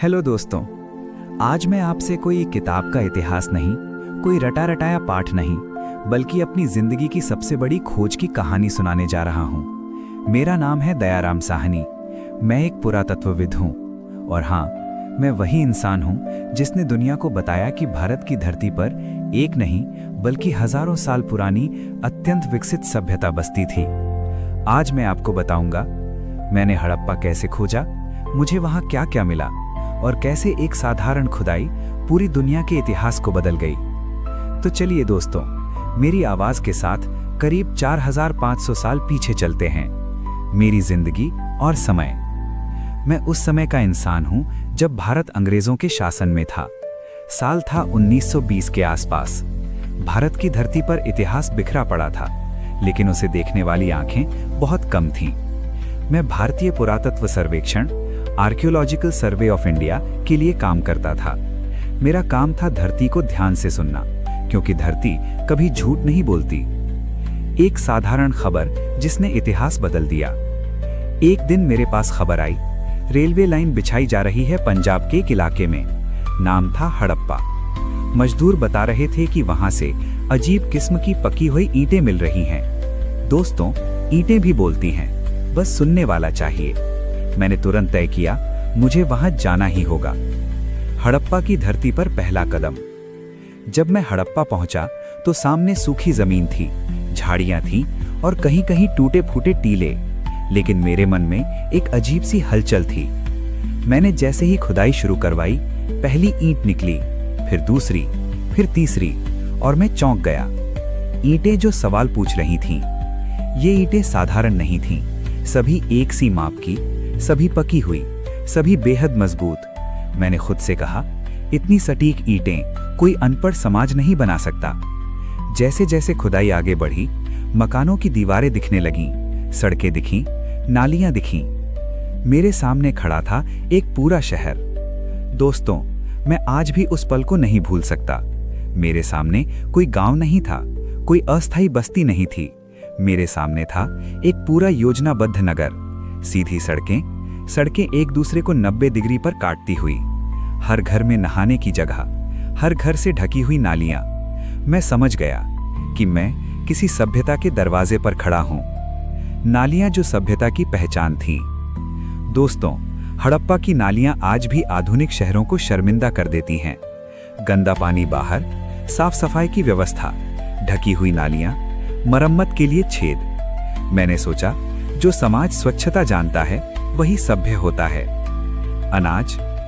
Hello दोस्तों। आज मैं आपसे कोई किताब का इतिहास नहीं, कोई रटा रटाया पाठ नहीं, बल्कि अपनी जिंदगी की सबसे बड़ी खोज की कहानी सुनाने जा रहा हूँ। मेरा नाम है दयाराम साहनी। मैं एक पुरातत्वविद हूँ और हाँ, मैं वही इंसान हूँ जिसने दुनिया को बताया कि भारत की धरती पर एक नहीं बल्कि हजारों साल पुरानी अत्यंत विकसित सभ्यता बसती थी। आज मैं आपको बताऊंगा मैंने हड़प्पा कैसे खोजा, मुझे वहाँ क्या क्या मिला और कैसे एक साधारण खुदाई पूरी दुनिया के इतिहास को बदल गई। तो चलिए दोस्तों, मेरी आवाज के साथ करीब 4500 साल पीछे चलते हैं। मेरी जिंदगी और समय। मैं उस समय का इंसान हूं जब भारत अंग्रेजों के शासन में था। साल था 1920 के आसपास। भारत की धरती पर इतिहास बिखरा पड़ा था, लेकिन उसे देखने वाली आंखें बहुत कम थीं। मैं भारतीय पुरातत्व सर्वेक्षण आर्कियोलॉजिकल सर्वे ऑफ इंडिया के लिए काम करता था। मेरा काम था धरती को ध्यान से सुनना, क्योंकि धरती कभी झूठ नहीं बोलती। एक साधारण खबर जिसने इतिहास बदल दिया। एक दिन मेरे पास खबर आई, रेलवे लाइन बिछाई जा रही है पंजाब के एक इलाके में। नाम था हड़प्पा। मजदूर बता रहे थे कि वहां से अजीब किस्म की पकी हुई ईंटें मिल रही हैं। दोस्तों, ईंटें भी बोलती हैं, बस सुनने वाला चाहिए। मैंने तुरंत तय किया, मुझे वहां जाना ही होगा। हड़प्पा की धरती पर पहला कदम। जब मैं हड़प्पा पहुंचा तो सामने सूखी जमीन थी, झाड़ियां थीं और कहीं कहीं टूटे फूटे टीले। लेकिन मेरे मन में एक अजीब सी हलचल थी। मैंने जैसे ही खुदाई शुरू करवाई, पहली ईंट निकली, फिर दूसरी, फिर तीसरी, और मैं चौंक गया। ईंटें जो सवाल पूछ रही थीं, ये ईंटें साधारण नहीं थीं। सभी एक सी माप की, सभी पकी हुई, सभी बेहद मजबूत। मैंने खुद से कहा, इतनी सटीक ईंटें कोई अनपढ़ समाज नहीं बना सकता। जैसे जैसे खुदाई आगे बढ़ी, मकानों की दीवारें दिखने लगीं, सड़कें दिखीं, नालियां दिखीं। मेरे सामने खड़ा था एक पूरा शहर। दोस्तों, मैं आज भी उस पल को नहीं भूल सकता। मेरे सामने कोई गांव नहीं था, कोई अस्थायी बस्ती नहीं थी। मेरे सामने था एक पूरा योजनाबद्ध नगर। सीधी सड़कें, सड़कें एक दूसरे को 90 डिग्री पर काटती हुई। हर घर में नहाने की जगह, हर घर से ढकी हुई नालियां। मैं समझ गया कि मैं किसी सभ्यता के दरवाजे पर खड़ा हूं। नालियां जो सभ्यता की पहचान थीं। दोस्तों, हड़प्पा की नालियां आज भी आधुनिक शहरों को शर्मिंदा कर देती हैं। गंदा पानी बाहर, साफ सफाई की व्यवस्था, ढकी हुई नालियां, मरम्मत के लिए छेद। मैंने सोचा, जो समाज स्वच्छता जानता है वही सभ्य होता है। अनाज,